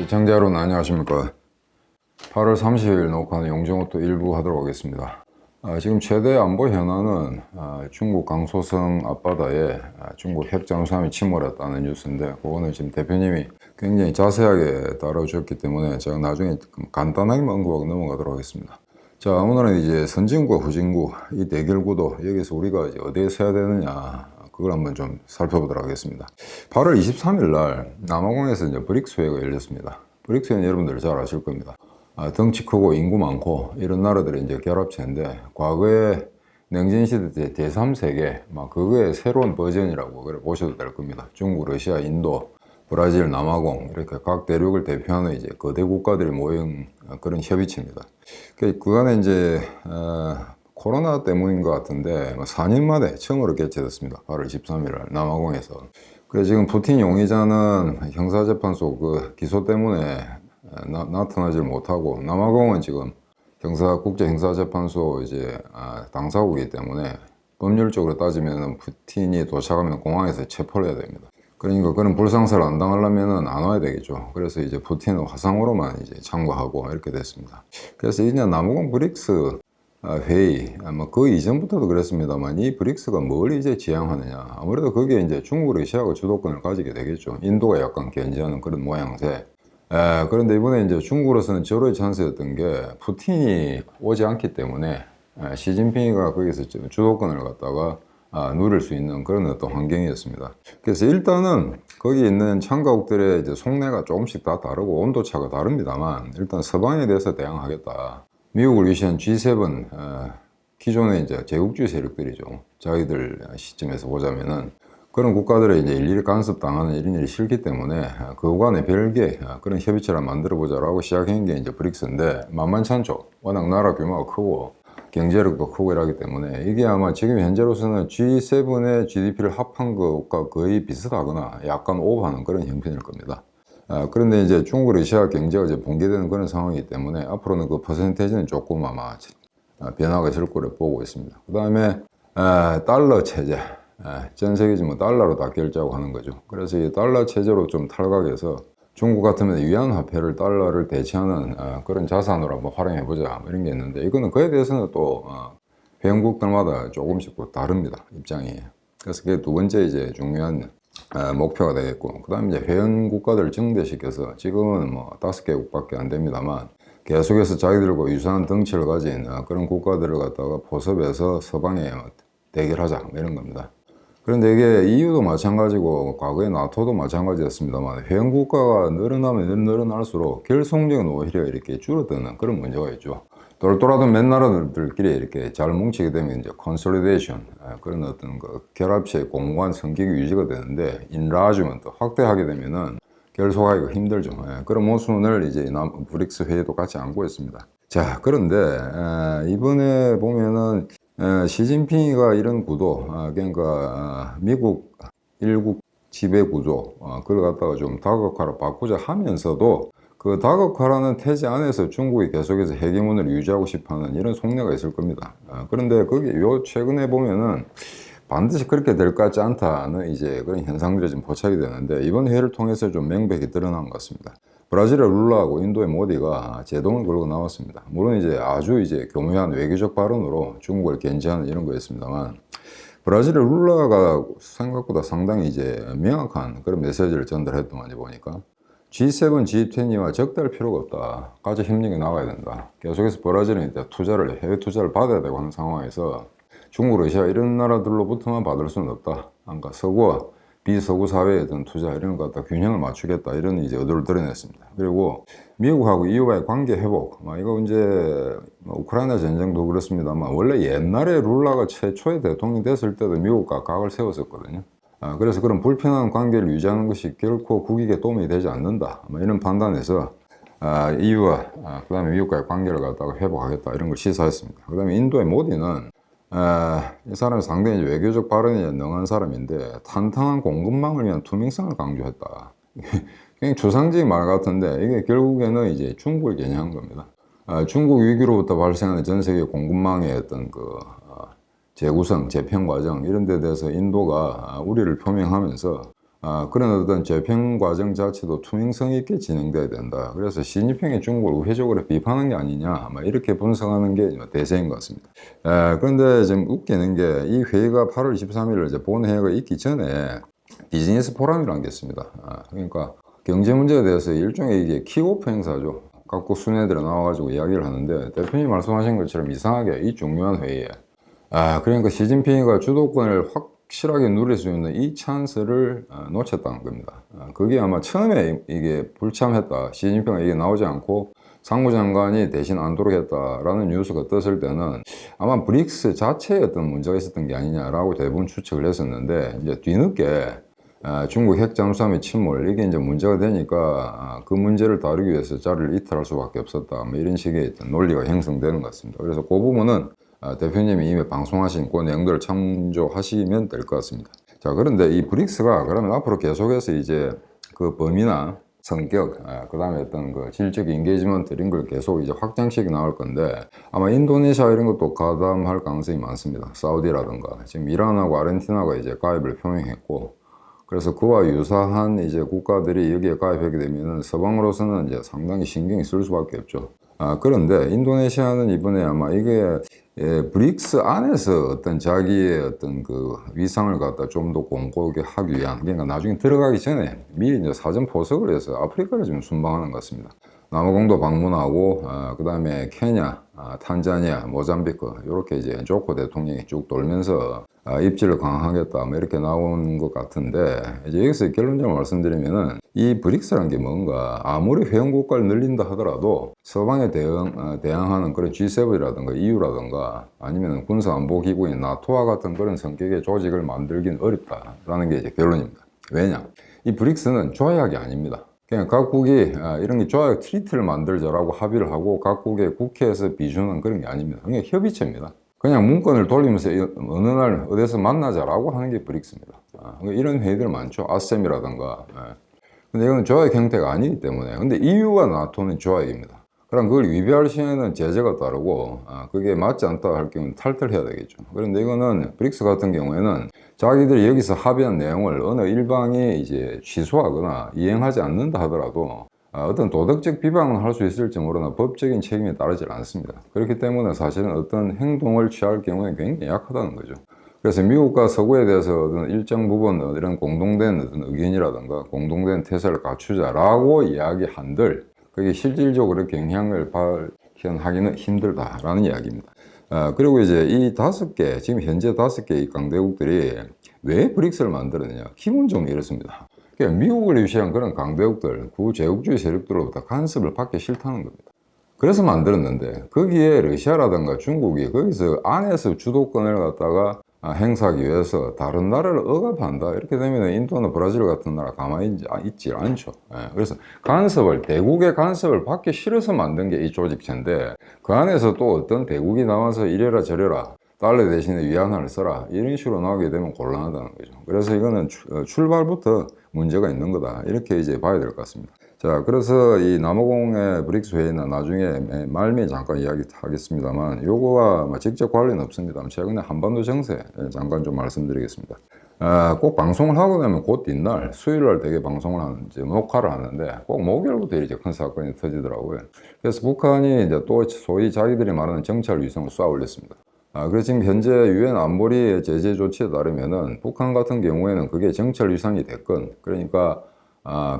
시청자 여러분 안녕하십니까. 8월 30일 녹화는 용정호또 일부 하도록 하겠습니다. 지금 최대 안보 현안은 중국 강소성 앞바다에 중국 핵잠수함이 침몰했다는 뉴스인데, 그거는 지금 대표님이 굉장히 자세하게 다뤄주셨기 때문에 제가 나중에 간단하게만 언급하고 넘어가도록 하겠습니다. 자, 오늘은 이제 선진국과 후진국 이 대결 구도, 여기서 우리가 이제 어디에 서야 되느냐, 그걸 한번 좀 살펴보도록 하겠습니다. 8월 23일 날 남아공에서 이제 브릭스 회의가 열렸습니다. 브릭스 회의는 여러분들 잘 아실 겁니다. 덩치 크고 인구 많고 이런 나라들이 이제 결합체인데, 과거에 냉전시대 때 제3세계 그거의 새로운 버전이라고 그래 보셔도 될 겁니다. 중국, 러시아, 인도, 브라질, 남아공 이렇게 각 대륙을 대표하는 이제 거대 국가들이 모인 그런 협의체입니다. 그간에 이제 코로나 때문인 것 같은데 4년 만에 처음으로 개최됐습니다. 8월 23일 날 남아공에서. 그래서 지금 푸틴 용의자는 형사재판소 그 기소 때문에 나타나질 못하고, 남아공은 지금 국제형사재판소 이제 당사국이기 때문에 법률적으로 따지면 푸틴이 도착하면 공항에서 체포를 해야 됩니다. 그러니까 그런 불상사를 안 당하려면 안 와야 되겠죠. 그래서 이제 푸틴은 화상으로만 이제 참가하고 이렇게 됐습니다. 그래서 이제 남아공 브릭스 회의, 그 이전부터도 그랬습니다만, 이 브릭스가 뭘 이제 지향하느냐. 아무래도 그게 이제 중국, 러시아가 주도권을 가지게 되겠죠. 인도가 약간 견제하는 그런 모양새. 그런데 이번에 이제 중국으로서는 절호의 찬스였던 게, 푸틴이 오지 않기 때문에 시진핑이가 거기서 주도권을 갖다가 누릴 수 있는 그런 어떤 환경이었습니다. 그래서 일단은 거기 있는 참가국들의 이제 속내가 조금씩 다 다르고 온도차가 다릅니다만, 일단 서방에 대해서 대항하겠다. 미국을 위시한 G7, 기존의 이제 제국주의 세력들이죠. 자기들 시점에서 보자면은 그런 국가들의 이제 일일이 간섭당하는 이런 일이 싫기 때문에 그간에 별개 그런 협의체를 만들어보자라고 시작한 게 이제 브릭스인데, 만만찮죠. 워낙 나라 규모가 크고 경제력도 크고 이러기 때문에 이게 아마 지금 현재로서는 G7의 GDP를 합한 것과 거의 비슷하거나 약간 오버하는 그런 형편일 겁니다. 그런데 이제 중국, 러시아 경제가 이제 붕괴되는 그런 상황이기 때문에 앞으로는 그 퍼센테이지는 조금 아마 변화가 있을 거로 보고 있습니다. 그 다음에 달러 체제, 전 세계 지금 달러로 다 결제하고 하는 거죠. 그래서 이 달러 체제로 좀 탈각해서 중국 같으면 위안화폐를 달러를 대체하는 그런 자산으로 한번 활용해보자 이런 게 있는데, 이거는 그에 대해서는 또 회원국들마다 조금씩 또 다릅니다, 입장이. 그래서 그게 두 번째 이제 중요한 목표가 되겠고, 그 다음에 이제 회원 국가들을 증대시켜서, 지금은 뭐 5개국밖에 안 됩니다만 계속해서 자기들과 유사한 덩치를 가진 그런 국가들을 갖다가 포섭해서 서방에 대결하자 이런 겁니다. 그런데 이게 EU도 마찬가지고 과거에 나토도 마찬가지였습니다만, 회원 국가가 늘어나면 늘어날수록 결속력은 오히려 이렇게 줄어드는 그런 문제가 있죠. 똘똘하던 맨 나라들끼리 이렇게 잘 뭉치게 되면 이제 컨솔리데이션, 그런 어떤 그 결합체의 공고한 성격이 유지가 되는데, 인라지먼트, 확대하게 되면은 결속하기가 힘들죠. 그런 모순을 이제 브릭스 회의도 같이 안고 있습니다. 자, 그런데 이번에 보면은 시진핑이가 이런 구도, 그러니까 미국 일국 지배 구조, 그걸 갖다가 좀 다각화로 바꾸자 하면서도, 그 다각화라는 태제 안에서 중국이 계속해서 헤게몬을 유지하고 싶어하는 이런 속내가 있을 겁니다. 그런데 그게 최근에 보면은 반드시 그렇게 될 것 같지 않다는 이제 그런 현상들이 좀 포착이 되는데, 이번 회의를 통해서 좀 명백히 드러난 것 같습니다. 브라질의 룰라하고 인도의 모디가 제동을 걸고 나왔습니다. 물론 이제 아주 이제 교묘한 외교적 발언으로 중국을 견제하는 이런 거였습니다만, 브라질의 룰라가 생각보다 상당히 이제 명확한 그런 메시지를 전달했던 거 아니 보니까, G7, G20와 적대할 필요가 없다. 같이 협력해 나가야 된다. 계속해서 브라질은 이제 해외 투자를 받아야 되고 하는 상황에서 중국, 러시아 이런 나라들로부터만 받을 수는 없다. 그러니까 서구와 비서구 사회의 어떤 투자 이런 것 갖다 균형을 맞추겠다, 이런 이제 의도를 드러냈습니다. 그리고 미국하고 EU와의 관계 회복, 이거 이제 우크라이나 전쟁도 그렇습니다만, 원래 옛날에 룰라가 최초의 대통령이 됐을 때도 미국과 각을 세웠었거든요. 그래서 그런 불편한 관계를 유지하는 것이 결코 국익에 도움이 되지 않는다, 이런 판단에서 EU와 그 다음에 미국과의 관계를 갖다가 회복하겠다, 이런 걸 시사했습니다. 그 다음에 인도의 모디는 이 사람이 상당히 외교적 발언에 능한 사람인데, 탄탄한 공급망을 위한 투명성을 강조했다. 그냥 추상적인 말 같은데, 이게 결국에는 이제 중국을 겨냥한 겁니다. 중국 위기로부터 발생하는 전 세계 공급망의 어떤 그 재구성, 재편 과정 이런 데 대해서 인도가 우려를 표명하면서 그런 어떤 재평 과정 자체도 투명성 있게 진행돼야 된다. 그래서 시진핑이 중국을 우회적으로 비판한 게 아니냐, 이렇게 분석하는 게 대세인 것 같습니다. 그런데 좀 웃기는 게 이 회의가 8월 23일 이제 본회의가 있기 전에 비즈니스 포럼이라는 게 있습니다. 그러니까 경제 문제에 대해서 일종의 이게 킥오프 행사죠. 각국 순회들이 나와가지고 이야기를 하는데 대표님 말씀하신 것처럼 이상하게 이 중요한 회의에 그러니까 시진핑이가 주도권을 확실하게 누릴 수 있는 이 찬스를 놓쳤다는 겁니다. 그게 아마 처음에 이게 불참했다. 시진핑이 이게 나오지 않고 상무장관이 대신 안도록 했다라는 뉴스가 떴을 때는 아마 브릭스 자체에 어떤 문제가 있었던 게 아니냐라고 대부분 추측을 했었는데 이제 뒤늦게 중국 핵 잠수함의 침몰 이게 이제 문제가 되니까 그 문제를 다루기 위해서 자리를 이탈할 수밖에 없었다. 이런 식의 논리가 형성되는 것 같습니다. 그래서 그 부분은 대표님이 이미 방송하신 그 내용들을 참조하시면 될 것 같습니다. 자, 그런데 이 브릭스가 그러면 앞으로 계속해서 이제 그 범위나 성격, 그 다음에 어떤 그 질적 인게이지먼트 이런 걸 계속 이제 확장식이 나올 건데 아마 인도네시아 이런 것도 가담할 가능성이 많습니다. 사우디라든가 지금 이란하고 아르헨티나가 이제 가입을 표명했고 그래서 그와 유사한 이제 국가들이 여기에 가입하게 되면은 서방으로서는 이제 상당히 신경이 쓸 수밖에 없죠. 그런데 인도네시아는 이번에 아마 이게 브릭스 안에서 어떤 자기의 어떤 그 위상을 갖다 좀 더 공고하게 하기 위한 그러니까 나중에 들어가기 전에 미리 이제 사전 포석을 해서 아프리카를 지금 순방하는 것 같습니다. 남아공도 방문하고 그 다음에 케냐, 탄자니아, 모잠비크 이렇게 이제 조코 대통령이 쭉 돌면서 입지를 강화하겠다 이렇게 나온 것 같은데 이제 여기서 결론적으로 말씀드리면은 이 브릭스라는 게 뭔가 아무리 회원국가를 늘린다 하더라도 서방에 대항하는 그런 G7이라든가 EU라든가 아니면 군사안보기구인 나토와 같은 그런 성격의 조직을 만들긴 어렵다라는 게 이제 결론입니다. 왜냐? 이 브릭스는 조약이 아닙니다. 그냥 각국이 이런 게 조약 트리트를 만들자라고 합의를 하고 각국의 국회에서 비준한 그런 게 아닙니다. 그냥 협의체입니다. 그냥 문건을 돌리면서 어느 날 어디서 만나자라고 하는 게 브릭스입니다. 이런 회의들 많죠. 아셈이라든가. 근데 이건 조약 형태가 아니기 때문에. 근데 EU와 나토는 조약입니다. 그럼 그걸 위배할 시에는 제재가 따르고 그게 맞지 않다 할 경우는 탈퇴를 해야 되겠죠. 그런데 이거는 브릭스 같은 경우에는 자기들이 여기서 합의한 내용을 어느 일방이 이제 취소하거나 이행하지 않는다 하더라도 어떤 도덕적 비방은 할 수 있을지 모르나 법적인 책임이 따르질 않습니다. 그렇기 때문에 사실은 어떤 행동을 취할 경우에 굉장히 약하다는 거죠. 그래서 미국과 서구에 대해서 어떤 일정 부분 이런 공동된 어떤 의견이라든가 공동된 태세를 갖추자라고 이야기한들 그게 실질적으로 영향을 발현하기는 힘들다라는 이야기입니다. 그리고 이제 이 5개, 지금 현재 5개의 강대국들이 왜 브릭스를 만들었느냐? 기본적으로 이렇습니다. 그러니까 미국을 위시한 그런 강대국들, 구제국주의 세력들로부터 간섭을 받기 싫다는 겁니다. 그래서 만들었는데 거기에 러시아라든가 중국이 거기서 안에서 주도권을 갖다가 행사하기 위해서 다른 나라를 억압한다 이렇게 되면 인도나 브라질 같은 나라 가만히 있지 않죠. 그래서 대국의 간섭을 받기 싫어서 만든 게 이 조직체인데 그 안에서 또 어떤 대국이 나와서 이래라 저래라 달러 대신에 위안화를 써라 이런 식으로 나오게 되면 곤란하다는 거죠. 그래서 이거는 출발부터 문제가 있는 거다 이렇게 이제 봐야 될 것 같습니다. 자, 그래서 이 남아공의 브릭스 회의는 나중에 말미에 잠깐 이야기하겠습니다만 요거와 직접 관련은 없습니다. 최근에 한반도 정세 잠깐 좀 말씀드리겠습니다. 꼭 방송을 하고 나면 곧 뒷날 수요일날 되게 방송을 하는지 녹화를 하는데 꼭 목요일부터 이렇게 큰 사건이 터지더라고요. 그래서 북한이 이제 또 소위 자기들이 말하는 정찰 위성을 쏘아 올렸습니다. 그래서 지금 현재 유엔 안보리 제재 조치에 따르면은 북한 같은 경우에는 그게 정찰 위성이 됐건 그러니까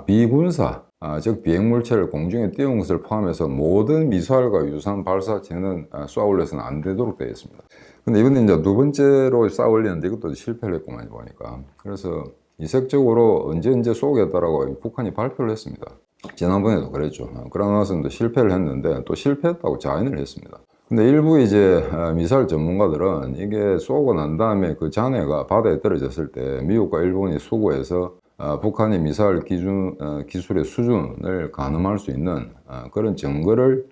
비군사 즉 비행물체를 공중에 띄운 것을 포함해서 모든 미사일과 유사한 발사체는 쏘아 올려서는 안 되도록 되어 있습니다. 근데 이건 이제 두 번째로 쏘아 올리는데 이것도 실패를 했구만 보니까. 그래서 이색적으로 언제 쏘겠다라고 북한이 발표를 했습니다. 지난번에도 그랬죠. 그러고 나서 실패를 했는데 또 실패했다고 자인을 했습니다. 근데 일부 이제 미사일 전문가들은 이게 쏘고 난 다음에 그 잔해가 바다에 떨어졌을 때 미국과 일본이 수고해서 북한의 미사일 기술의 수준을 가늠할 수 있는 그런 증거를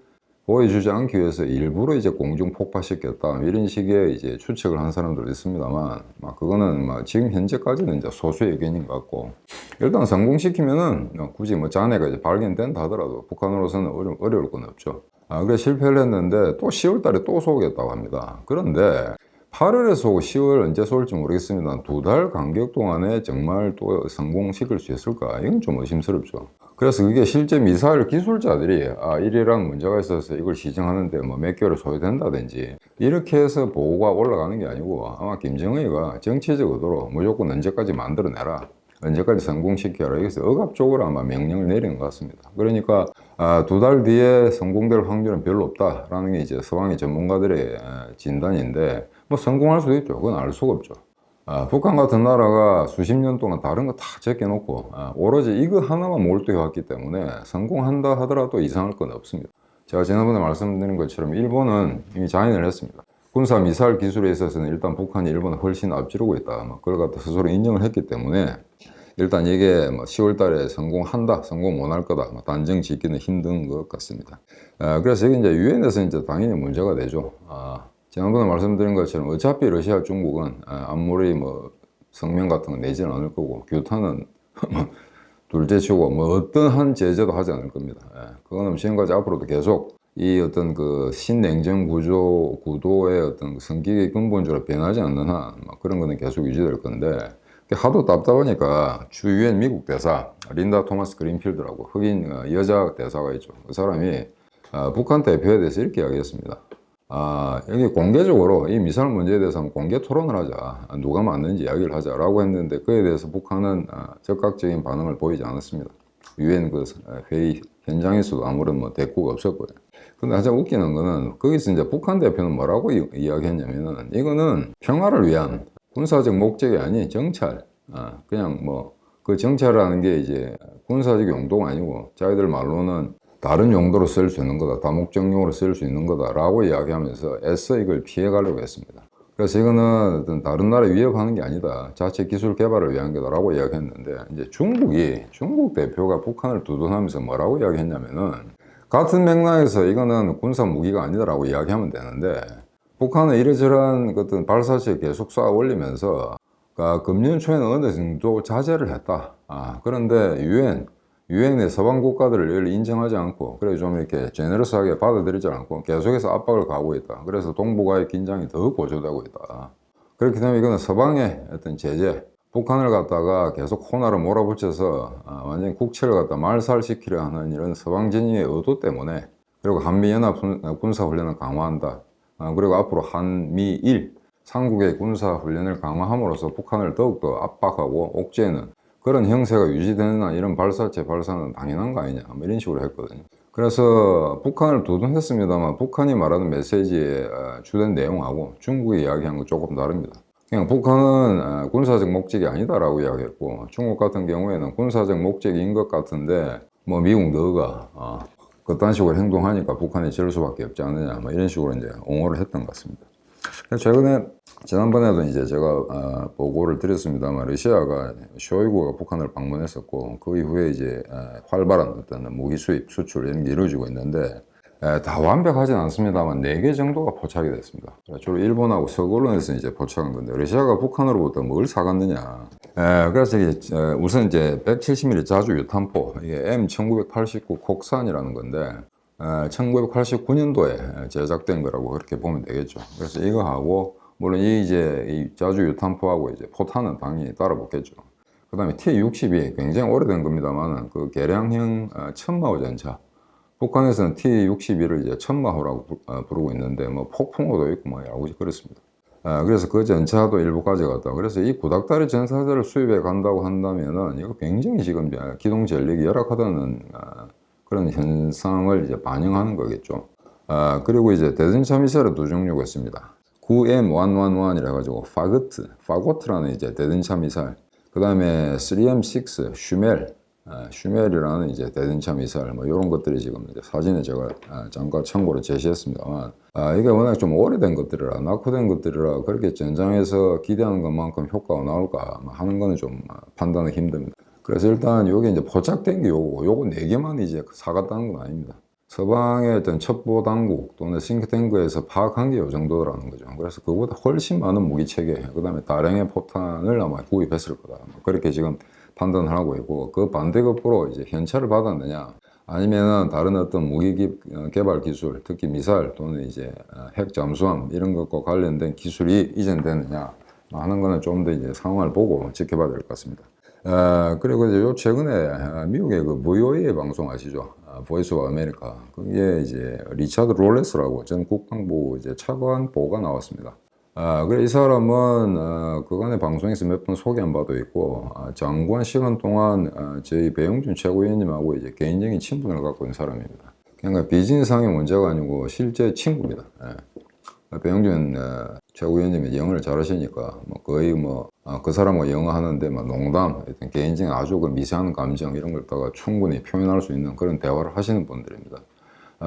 보여주지 않기 위해서 일부러 이제 공중 폭파시켰다 이런 식의 이제 추측을 한 사람들도 있습니다만 그거는 지금 현재까지는 이제 소수의 의견인 것 같고 일단 성공시키면은 굳이 잔해가 이제 발견된다 하더라도 북한으로서는 어려울 건 없죠. 그래서 실패를 했는데 또 10월 달에 또 쏘겠다고 합니다. 그런데 8월에서 10월 언제 쏠지 모르겠습니다. 2달 간격 동안에 정말 또 성공시킬 수 있을까? 이건 좀 의심스럽죠. 그래서 그게 실제 미사일 기술자들이 이리랑 문제가 있어서 이걸 시정하는데 뭐 몇 개월 소요된다든지 이렇게 해서 보고가 올라가는 게 아니고 아마 김정은이가 정치적 의도로 무조건 언제까지 만들어내라, 언제까지 성공시켜라, 여기서 억압적으로 아마 명령을 내리는 것 같습니다. 그러니까 2달 뒤에 성공될 확률은 별로 없다라는 게 이제 서방의 전문가들의 진단인데, 뭐 성공할 수도 있죠. 그건 알 수가 없죠. 북한 같은 나라가 수십 년 동안 다른 거 다 제껴놓고 오로지 이거 하나만 몰두해 왔기 때문에 성공한다 하더라도 이상할 건 없습니다. 제가 지난번에 말씀드린 것처럼 일본은 이미 자인을 했습니다. 군사 미사일 기술에 있어서는 일단 북한이 일본을 훨씬 앞지르고 있다, 그걸 갖다 스스로 인정을 했기 때문에 일단 이게 10월 달에 성공한다, 성공 못할 거다, 단정 짓기는 힘든 것 같습니다. 그래서 이게 이제 유엔에서 이제 당연히 문제가 되죠. 지난번에 말씀드린 것처럼 어차피 러시아, 중국은 아무리 뭐 성명 같은 거 내지는 않을 거고, 규탄은 둘째치고 뭐 어떠한 제재도 하지 않을 겁니다. 그거는 지금까지 앞으로도 계속 이 어떤 그 신냉전 구도의 어떤 성격이 근본적으로 변하지 않는 한 그런 거는 계속 유지될 건데, 하도 답답하니까 주 유엔 미국 대사 린다 토마스 그린필드라고 흑인 여자 대사가 있죠. 그 사람이 북한 대표에 대해서 이렇게 이야기했습니다. 여기 공개적으로 이 미사일 문제에 대해서 한번 공개 토론을 하자, 누가 맞는지 이야기를 하자라고 했는데, 그에 대해서 북한은 적극적인 반응을 보이지 않았습니다. 유엔 그 회의 현장에서도 아무런 뭐 대꾸가 없었고요. 근데 가장 웃기는 거는 거기서 이제 북한 대표는 뭐라고 이야기했냐면은, 이거는 평화를 위한 군사적 목적이 아닌 정찰, 그냥 뭐 그 정찰이라는 게 이제 군사적 용도가 아니고 자기들 말로는 다른 용도로 쓸 수 있는 거다, 다목적용으로 쓸 수 있는 거다라고 이야기하면서 애써 이걸 피해가려고 했습니다. 그래서 이거는 어떤 다른 나라 위협하는 게 아니다, 자체 기술 개발을 위한 거다라고 이야기했는데, 이제 중국 대표가 북한을 두둔하면서 뭐라고 이야기했냐면은, 같은 맥락에서 이거는 군사 무기가 아니다라고 이야기하면 되는데, 북한은 이러저러한 어떤 발사체 계속 쏘아 올리면서 금년 초에는 어느 정도 자제를 했다. 그런데 유엔의 서방 국가들을 이걸 인정하지 않고, 그래 좀 이렇게 제너러스하게 받아들이지 않고 계속해서 압박을 가하고 있다. 그래서 동북아의 긴장이 더 고조되고 있다. 그렇기 때문에 이거는 서방의 어떤 제재, 북한을 갖다가 계속 코너로 몰아붙여서 완전히 국채를 갖다 말살시키려 하는 이런 서방 진영의 의도 때문에, 그리고 한미연합 군사훈련을 강화한다, 그리고 앞으로 한미일 삼국의 군사훈련을 강화함으로써 북한을 더욱더 압박하고 옥죄는 그런 형세가 유지되는 한 이런 발사체 발사는 당연한 거 아니냐, 뭐 이런 식으로 했거든요. 그래서 북한을 두둔했습니다만, 북한이 말하는 메시지의 주된 내용하고 중국이 이야기한 건 조금 다릅니다. 그냥 북한은 군사적 목적이 아니다라고 이야기했고, 중국 같은 경우에는 군사적 목적인 것 같은데 뭐 미국 너가 그딴 식으로 행동하니까 북한이 질 수밖에 없지 않느냐, 뭐 이런 식으로 이제 옹호를 했던 것 같습니다. 최근에 지난번에도 이제 제가 보고를 드렸습니다만, 러시아가 쇼이구가 북한을 방문했었고, 그 이후에 이제 활발한 어떤 무기 수입, 수출 이런 게 이루어지고 있는데, 다 완벽하진 않습니다만 4개 정도가 포착이 됐습니다. 주로 일본하고 서구론에서 이제 포착한 건데, 러시아가 북한으로부터 뭘 사갔느냐. 그래서 이게 우선 이제 170mm 자주 유탄포, 이게 M1989 콕산이라는 건데, 1989년도에 제작된 거라고 그렇게 보면 되겠죠. 그래서 이거하고, 물론 이 자주 유탄포하고 이제 포탄은 당연히 따라 붙겠죠. 그 다음에 T-62 굉장히 오래된 겁니다만, 그 개량형 천마호 전차. 북한에서는 T-62를 이제 천마호라고 부르고 있는데, 뭐 폭풍호도 있고 뭐 여러 가지 그렇습니다. 그래서 그 전차도 일부 가져갔다. 그래서 이 구닥다리 전사들을 수입해 간다고 한다면은, 이거 굉장히 지금 기동 전력이 열악하다는 그런 현상을 이제 반영하는 거겠죠. 그리고 이제 대전차 미사일은 두 종류가 있습니다. 9M111이라 가지고 파고트라는 이제 대전차 미사일. 그 다음에 3M6 슈멜이라는 이제 대전차 미사일, 뭐 이런 것들이 지금 이제 사진에 제가 잠깐 참고로 제시했습니다만, 이게 워낙 좀 오래된 것들이라, 낙후된 것들이라 그렇게 전장에서 기대하는 것만큼 효과가 나올까 하는 거는 좀 판단은 힘듭니다. 그래서 일단 요게 이제 포착된 게 요거 4개만 이제 사갔다는 건 아닙니다. 서방의 어떤 첩보 당국 또는 싱크탱크에서 파악한 게 요 정도라는 거죠. 그래서 그보다 훨씬 많은 무기 체계, 그 다음에 다량의 포탄을 아마 구입했을 거다, 그렇게 지금 판단을 하고 있고, 그 반대급부로 이제 현찰을 받았느냐, 아니면은 다른 어떤 개발 기술, 특히 미사일 또는 이제 핵 잠수함 이런 것과 관련된 기술이 이전되느냐 하는 거는 좀 더 이제 상황을 보고 지켜봐야 될 것 같습니다. 그리고 이제 요 최근에 미국의 그 VOA 방송 아시죠? 보이스 오브 아메리카. 그게 이제 리차드 롤레스라고 전 국방부 이제 차관 보고가 나왔습니다. 그래 이 사람은 그간의 방송에서 몇 번 소개한 바도 있고 장관 시간 동안 저희 배용준 최고위원님하고 이제 개인적인 친분을 갖고 있는 사람입니다. 그러니까 비즈니스상의 문제가 아니고 실제 친구입니다. 배용준 최고위원님이 영어를 잘하시니까 뭐 거의 뭐 그 사람과 영어 하는데 막 농담, 어떤 개인적인 아주 그 미세한 감정 이런 걸 다가 충분히 표현할 수 있는 그런 대화를 하시는 분들입니다.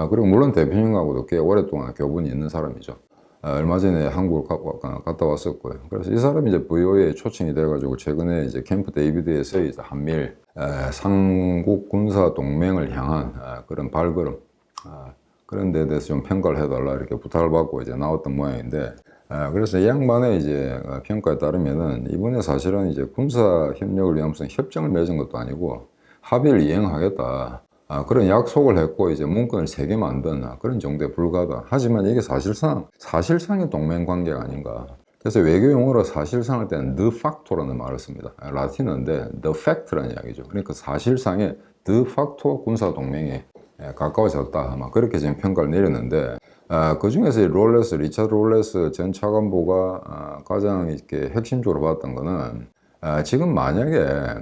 그리고 물론 대표님하고도 꽤 오랫동안 교분이 있는 사람이죠. 얼마 전에 한국을 갔다 왔었고요. 그래서 이 사람이 이제 VOA에 초청이 돼가지고 최근에 이제 캠프 데이비드에서 이제 한미일 삼국 군사 동맹을 향한 그런 발걸음 그런 데에 대해서 좀 평가를 해달라 이렇게 부탁을 받고 이제 나왔던 모양인데 그래서 이 양반의 이제 평가에 따르면은 이번에 사실은 이제 군사 협력을 위한 무슨 협정을 맺은 것도 아니고 합의를 이행하겠다. 그런 약속을 했고 이제 문건을 3개 만든 그런 정도에 불과하다. 하지만 이게 사실상의 동맹 관계가 아닌가. 그래서 외교 용어로 사실상 할 때는 de facto라는 말을 씁니다. 라틴어인데 de fact라는 이야기죠. 그러니까 사실상의 de facto 군사 동맹에 가까워졌다. 아마 그렇게 지금 평가를 내렸는데 그 중에서 리차드 롤레스 전 차관보가 가장 이렇게 핵심적으로 봤던 거는 지금 만약에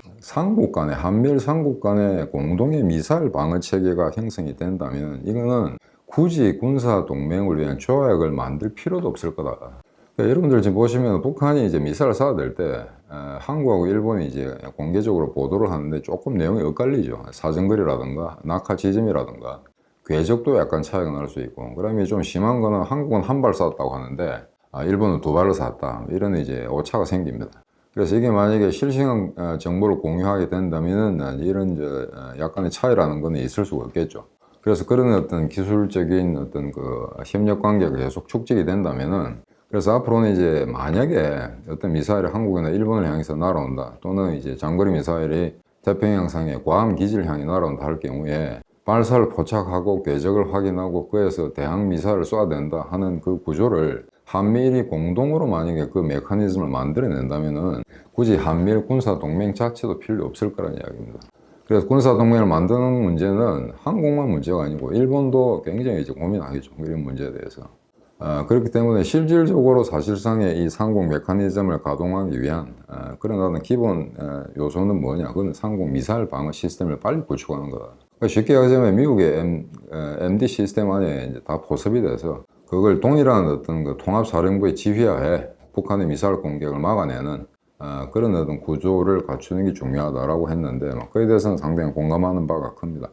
한미일 삼국 간의 공동의 미사일 방어 체계가 형성이 된다면 이거는 굳이 군사 동맹을 위한 조약을 만들 필요도 없을 거다. 그러니까 여러분들 지금 보시면 북한이 이제 미사일을 쏴야 될 때 한국하고 일본이 이제 공개적으로 보도를 하는데 조금 내용이 엇갈리죠. 사정거리라든가 낙하 지점이라든가 궤적도 약간 차이가 날 수 있고 그다음에 좀 심한 거는 한국은 한 발 쐈다고 하는데 일본은 2발을 쐈다 이런 이제 오차가 생깁니다. 그래서 이게 만약에 실시간 정보를 공유하게 된다면 이런 약간의 차이라는 건 있을 수가 없겠죠. 그래서 그런 어떤 기술적인 어떤 그 협력 관계가 계속 축적이 된다면은 그래서 앞으로는 이제 만약에 어떤 미사일이 한국이나 일본을 향해서 날아온다 또는 이제 장거리 미사일이 태평양상의 괌 기지를 향해 날아온다 할 경우에 발사를 포착하고 궤적을 확인하고 그에서 대항 미사일을 쏴야 된다 하는 그 구조를 한미일이 공동으로 만약에 그 메커니즘을 만들어낸다면은 굳이 한미일 군사 동맹 자체도 필요 없을 거라는 이야기입니다. 그래서 군사 동맹을 만드는 문제는 한국만 문제가 아니고 일본도 굉장히 이제 고민하겠죠. 이런 문제에 대해서. 그렇기 때문에 실질적으로 사실상의 이 상공 메커니즘을 가동하기 위한 그런 어떤 기본 요소는 뭐냐? 그건 상공 미사일 방어 시스템을 빨리 구축하는 거다. 그러니까 쉽게 얘기하자면 미국의 MD 시스템 안에 이제 다 포섭이 돼서 그걸 동일한 어떤 그 통합사령부의 지휘하에 북한의 미사일 공격을 막아내는 그런 어떤 구조를 갖추는 게 중요하다라고 했는데 그에 대해서는 상당히 공감하는 바가 큽니다.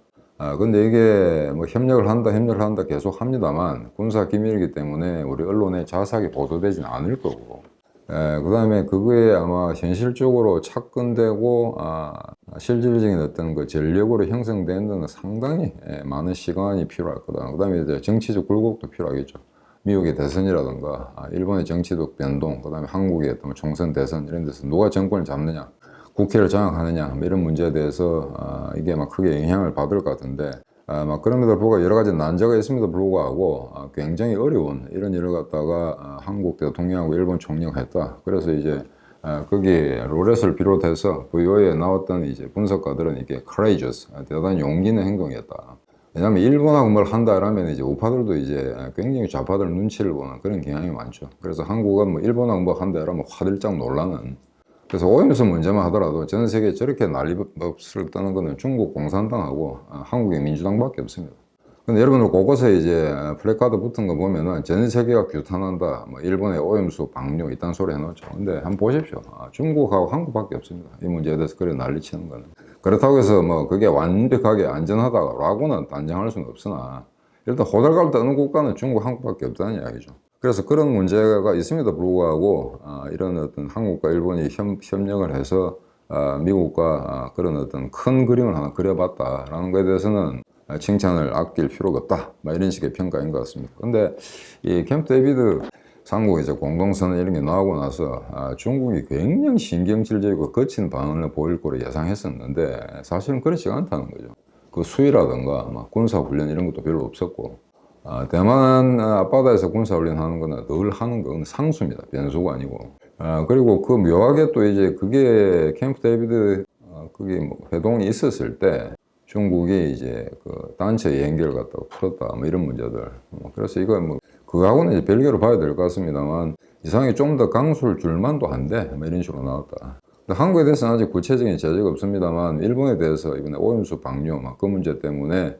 근데 이게 뭐 협력을 한다 계속 합니다만 군사 기밀이기 때문에 우리 언론에 자세하게 보도되지는 않을 거고 그 다음에 그거에 아마 현실적으로 착근되고 실질적인 어떤 그 전력으로 형성되는 데는 상당히 많은 시간이 필요할 거다. 그 다음에 이제 정치적 굴곡도 필요하겠죠. 미국의 대선이라든가 일본의 정치적 변동, 그 다음에 한국의 어떤 총선 대선 이런 데서 누가 정권을 잡느냐, 국회를 장악하느냐 뭐 이런 문제에 대해서 이게 막 크게 영향을 받을 것 같은데 막 그럼에도 불구하고 여러 가지 난제가 있음에도 불구하고 굉장히 어려운 이런 일을 갖다가 한국 대통령하고 일본 총리가 했다. 그래서 이제 거기 롤렛을 비롯해서 VOA에 나왔던 이제 분석가들은 이게 courageous, 대단히 용기 있는 행동이었다. 왜냐하면 일본하고 뭘 한다 라면 이제 우파들도 이제 굉장히 좌파들 눈치를 보는 그런 경향이 많죠. 그래서 한국은 뭐 일본하고 뭐 한다 라면 화들짝 놀라는. 그래서 오염수 문제만 하더라도 전 세계에 저렇게 난리법을 떠는 거는 중국 공산당하고 한국의 민주당밖에 없습니다. 근데 여러분들 곳곳에 이제 플래카드 붙은 거 보면은 전 세계가 규탄한다, 뭐 일본의 오염수 방류 이딴 소리 해놓죠. 근데 한번 보십시오. 중국하고 한국밖에 없습니다. 이 문제에 대해서 그래 난리치는 거는. 그렇다고 해서 뭐 그게 완벽하게 안전하다라고는 단정할 수는 없으나 일단 호들갑을 떠는 국가는 중국, 한국밖에 없다는 이야기죠. 그래서 그런 문제가 있음에도 불구하고 이런 어떤 한국과 일본이 협력을 해서 미국과 그런 어떤 큰 그림을 하나 그려봤다라는 것에 대해서는 칭찬을 아낄 필요가 없다. 이런 식의 평가인 것 같습니다. 근데 이 캠프 데이비드 삼국 이제 공동선언 이런 게 나오고 나서 중국이 굉장히 신경질적이고 거친 반응을 보일 거로 예상했었는데 사실은 그렇지 않다는 거죠. 그 수위라든가 막 군사훈련 이런 것도 별로 없었고, 대만 앞바다에서 군사훈련 하는 거는 늘 하는 건 상수입니다. 변수가 아니고. 그리고 그 묘하게 또 이제 그게 캠프 데이비드 그게 뭐 회동이 있었을 때 중국이 이제 그 단체 연결 갖다가 풀었다 뭐 이런 문제들. 그래서 이거 뭐 그거하고는 이제 별개로 봐야 될 것 같습니다만 이상하게 좀 더 강수를 줄만도 한데 뭐 이런 식으로 나왔다. 한국에 대해서는 아직 구체적인 제재가 없습니다만 일본에 대해서 이번에 오염수 방류 그 문제 때문에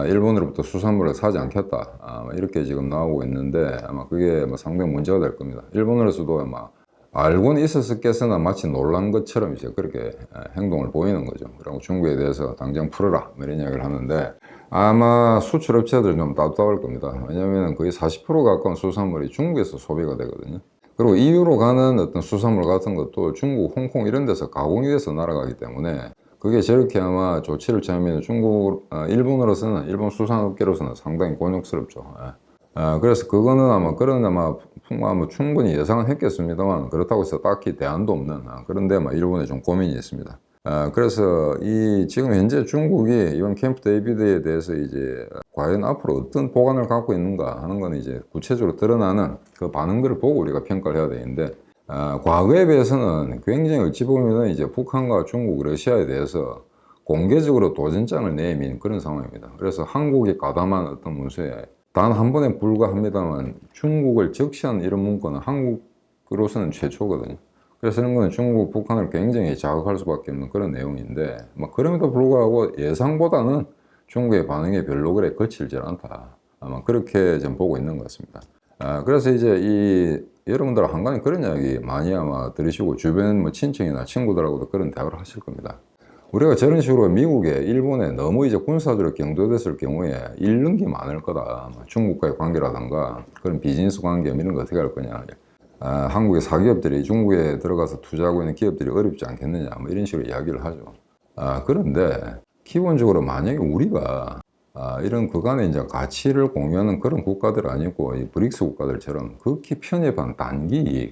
일본으로부터 수산물을 사지 않겠다 이렇게 지금 나오고 있는데 아마 그게 뭐 상당히 문제가 될 겁니다. 일본으로서도 아마 알고는 있었겠으나 마치 놀란 것처럼 이제 그렇게 행동을 보이는 거죠. 그리고 중국에 대해서 당장 풀어라 이런 이야기를 하는데 아마 수출업체들 좀 답답할 겁니다. 왜냐하면 거의 40% 가까운 수산물이 중국에서 소비가 되거든요. 그리고 EU로 가는 어떤 수산물 같은 것도 중국, 홍콩 이런 데서 가공이 돼서 날아가기 때문에 그게 저렇게 아마 조치를 취하면 일본으로서는, 일본 수산업계로서는 상당히 곤욕스럽죠. 그래서 그거는 아마 충분히 예상은 했겠습니다만 그렇다고 해서 딱히 대안도 없는 그런데 일본에 좀 고민이 있습니다. 그래서 지금 현재 중국이 이번 캠프 데이비드에 대해서 이제 과연 앞으로 어떤 보관을 갖고 있는가 하는 건 이제 구체적으로 드러나는 그 반응들을 보고 우리가 평가를 해야 되는데, 과거에 비해서는 굉장히 어찌 보면은 이제 북한과 중국, 러시아에 대해서 공개적으로 도전장을 내민 그런 상황입니다. 그래서 한국이 가담한 어떤 문서에 단 한 번에 불과합니다만 중국을 적시한 이런 문건은 한국으로서는 최초거든요. 그래서 이런 거는 중국, 북한을 굉장히 자극할 수밖에 없는 그런 내용인데, 그럼에도 불구하고 예상보다는 중국의 반응이 별로 그래 거칠지 않다. 아마 그렇게 좀 보고 있는 것 같습니다. 그래서 이제 여러분들 한간에 그런 이야기 많이 아마 들으시고 주변 뭐 친척이나 친구들하고도 그런 대화를 하실 겁니다. 우리가 저런 식으로 미국에, 일본에 너무 이제 군사적으로 경도됐을 경우에 잃는 게 많을 거다. 중국과의 관계라든가 그런 비즈니스 관계 이런 거 어떻게 할 거냐. 한국의 사기업들이 중국에 들어가서 투자하고 있는 기업들이 어렵지 않겠느냐. 이런 식으로 이야기를 하죠. 그런데 기본적으로 만약에 우리가 이런 그간의 이제 가치를 공유하는 그런 국가들 아니고 이 브릭스 국가들처럼 극히 편협한 단기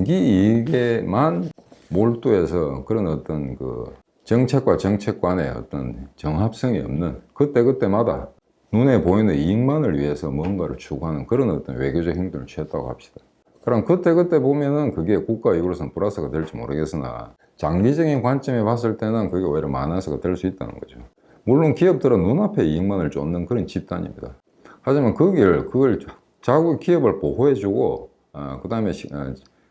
이익에만 몰두해서 그런 어떤 그 정책과 정책 간의 어떤 정합성이 없는 그때그때마다 눈에 보이는 이익만을 위해서 뭔가를 추구하는 그런 어떤 외교적 행동을 취했다고 합시다. 그럼 그때그때 보면은 그게 국가 이익으로서는 플러스가 될지 모르겠으나 장기적인 관점에 봤을 때는 그게 오히려 마이너스가 될 수 있다는 거죠. 물론 기업들은 눈앞에 이익만을 쫓는 그런 집단입니다. 하지만 그걸 자국 기업을 보호해주고 그 다음에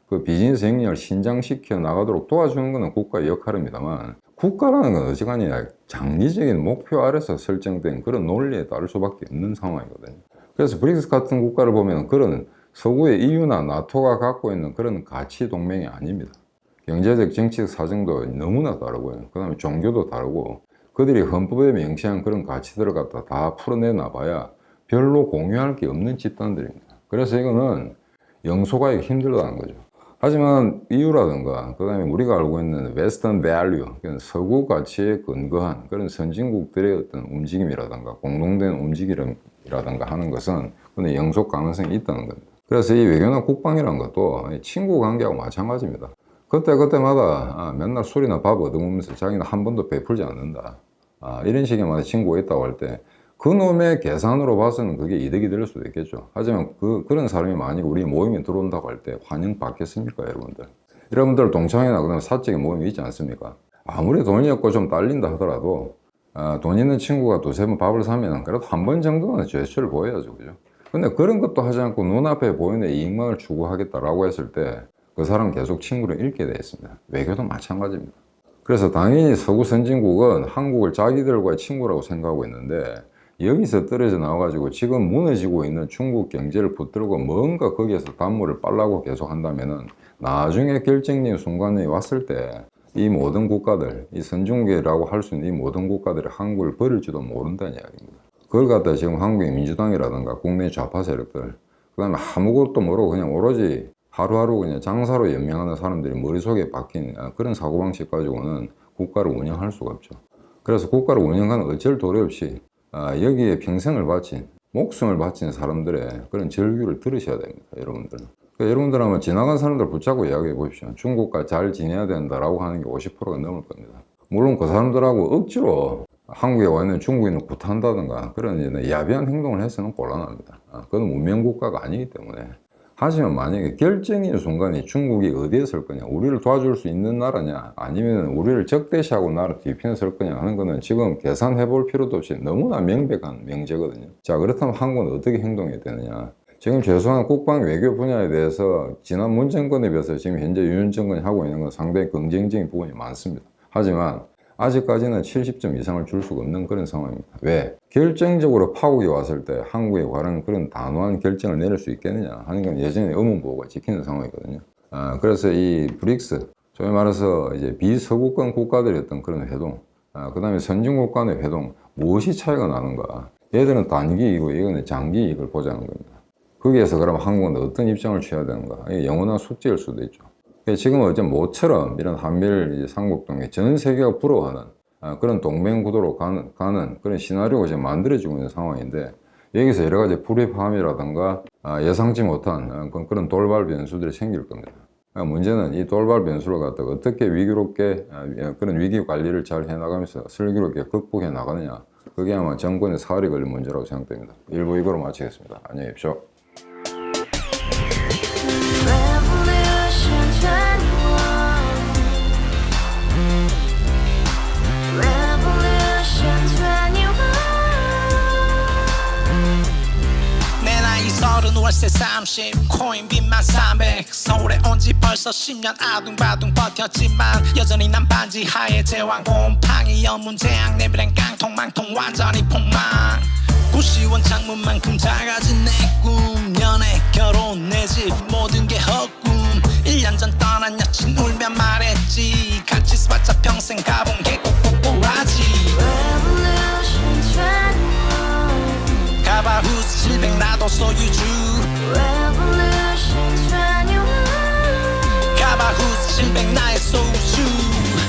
그 비즈니스 행령을 신장시켜 나가도록 도와주는 것은 국가의 역할입니다만 국가라는 건 어지간히 장기적인 목표 아래서 설정된 그런 논리에 따를 수밖에 없는 상황이거든요. 그래서 브릭스 같은 국가를 보면 그런 서구의 EU나 나토가 갖고 있는 그런 가치 동맹이 아닙니다. 경제적, 정치적 사정도 너무나 다르고요. 그 다음에 종교도 다르고 그들이 헌법에 명시한 그런 가치들을 갖다 다 풀어내놔봐야 별로 공유할 게 없는 집단들입니다. 그래서 이거는 영속하기가 힘들다는 거죠. 하지만 EU라든가 그 다음에 우리가 알고 있는 웨스턴 밸류, 서구 가치에 근거한 그런 선진국들의 어떤 움직임이라든가 공동된 움직임이라든가 하는 것은 그건 영속 가능성이 있다는 겁니다. 그래서 이 외교나 국방이라는 것도 친구 관계하고 마찬가지입니다. 그때마다 맨날 술이나 밥 얻어먹으면서 자기는 한 번도 베풀지 않는다. 이런 식의 만약 친구가 있다고 할 때 그놈의 계산으로 봐서는 그게 이득이 될 수도 있겠죠. 하지만 그런 사람이 만약 우리 모임에 들어온다고 할 때 환영받겠습니까, 여러분들? 여러분들 동창회나 그다음에 사적인 모임이 있지 않습니까? 아무리 돈이 없고 좀 딸린다 하더라도 돈 있는 친구가 두세 번 밥을 사면 그래도 한 번 정도는 제스처를 보여야죠, 그죠? 근데 그런 것도 하지 않고 눈앞에 보이는 이익만을 추구하겠다라고 했을 때 그 사람은 계속 친구를 잃게 되어 있습니다. 외교도 마찬가지입니다. 그래서 당연히 서구 선진국은 한국을 자기들과의 친구라고 생각하고 있는데 여기서 떨어져 나와가지고 지금 무너지고 있는 중국 경제를 붙들고 뭔가 거기에서 단물을 빨라고 계속 한다면은 나중에 결정적인 순간이 왔을 때 이 모든 국가들, 이 선진국이라고 할 수 있는 이 모든 국가들이 한국을 버릴지도 모른다는 이야기입니다. 그걸 갖다 지금 한국의 민주당이라든가 국내 좌파 세력들, 그 다음에 아무것도 모르고 그냥 오로지 하루하루 그냥 장사로 연명하는 사람들이 머릿속에 박힌 그런 사고방식 가지고는 국가를 운영할 수가 없죠. 그래서 국가를 운영하는 어쩔 도리 없이 여기에 평생을 바친, 목숨을 바친 사람들의 그런 절규를 들으셔야 됩니다, 여러분들. 그러니까 여러분들 한번 지나간 사람들 붙잡고 이야기해 보십시오. 중국과 잘 지내야 된다라고 하는 게 50%가 넘을 겁니다. 물론 그 사람들하고 억지로 한국에 와 있는 중국인을 구타한다든가 그런 이제 야비한 행동을 해서는 곤란합니다. 그건 문명국가가 아니기 때문에. 하지만 만약에 결정의 순간에 중국이 어디에 설 거냐, 우리를 도와줄 수 있는 나라냐, 아니면 우리를 적대시하고 나라 뒤편에 설 거냐 하는 거는 지금 계산해 볼 필요도 없이 너무나 명백한 명제거든요. 자, 그렇다면 한국은 어떻게 행동해야 되느냐. 지금 최소한 국방 외교 분야에 대해서 지난 문 정권에 비해서 지금 현재 윤 정권이 하고 있는 건 상당히 긍정적인 부분이 많습니다. 하지만 아직까지는 70점 이상을 줄 수가 없는 그런 상황입니다. 왜? 결정적으로 파국이 왔을 때 한국에 관한 그런 단호한 결정을 내릴 수 있겠느냐 하는 건 여전히 의문부호가 찍히는 상황이거든요. 그래서 이 브릭스, 소위 말해서 이제 비서구권 국가들의 어떤 그런 회동, 그 다음에 선진국 간의 회동, 무엇이 차이가 나는가? 얘들은 단기이고 이거는 장기이익을 보자는 겁니다. 거기에서 그럼 한국은 어떤 입장을 취해야 되는가? 이게 영원한 숙제일 수도 있죠. 지금 어제 모처럼 이런 한미일 삼국동맹 전 세계가 부러워하는 그런 동맹 구도로 가는 그런 시나리오가 지금 만들어지고 있는 상황인데, 여기서 여러 가지 불협화음이라든가 예상치 못한 그런 돌발 변수들이 생길 겁니다. 문제는 이 돌발 변수를 갖다가 어떻게 위기롭게 그런 위기 관리를 잘 해나가면서 슬기롭게 극복해 나가느냐, 그게 아마 정권의 사활이 걸린 문제라고 생각됩니다. 1부 이거로 마치겠습니다. 안녕히 계십시오. 월세 30 코인빚만 300 서울에 온 지 벌써 10년 아둥바둥 버텼지만 여전히 난 반지 하에 제왕 곰팡이 연문제약 내비랑 깡통망통 완전히 폭망 고시원 창문만큼 작아진 내 꿈 연애 결혼 내 집 모든 게 헛꿈 1년 전 떠난 여친 울며 말했지 같이 써봤자 평생 가본 게 꼭꼭꼭하지 가바후스 700 나도 소유주 가바후스 700 나의 소주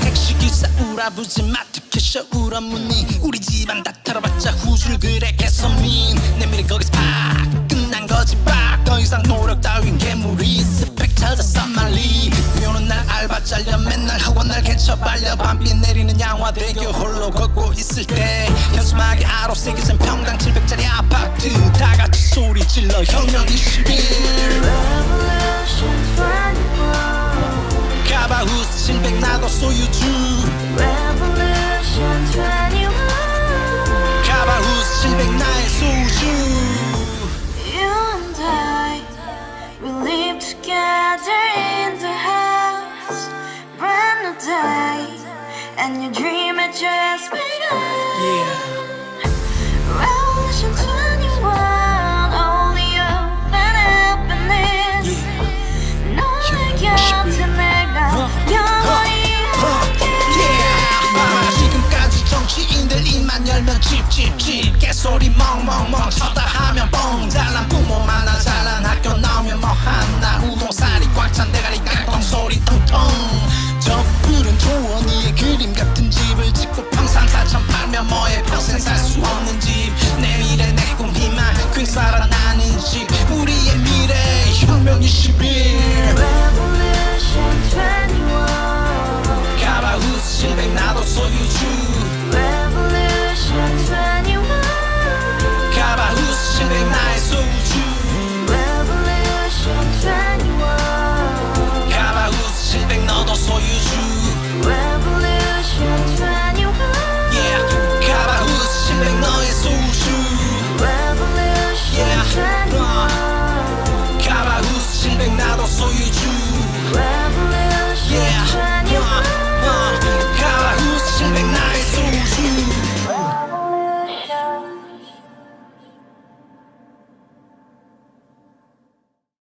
택시기사 우라부지 마트캐셔 울어무니 우리 집안 다 털어봤자 후줄 그래 개선민 내 미래 거기서 팍 끝난 거지 팍더 이상 노력 따윈 괴물이 스펙 찾아서 말리 비오는 날 알바 잘려 맨날 학원 날 개쳐 발려 밤비 내리는 양화대교 홀로 걷고 있을 때 현수막에 아로 새겨진 평당 700짜리 아파트 다같이 소리 질러 혁명 21 가바후스 700 나도 소유주 가바후스 700 나의 소주 You and I, we live together in the house, brand new day, and your dream had just been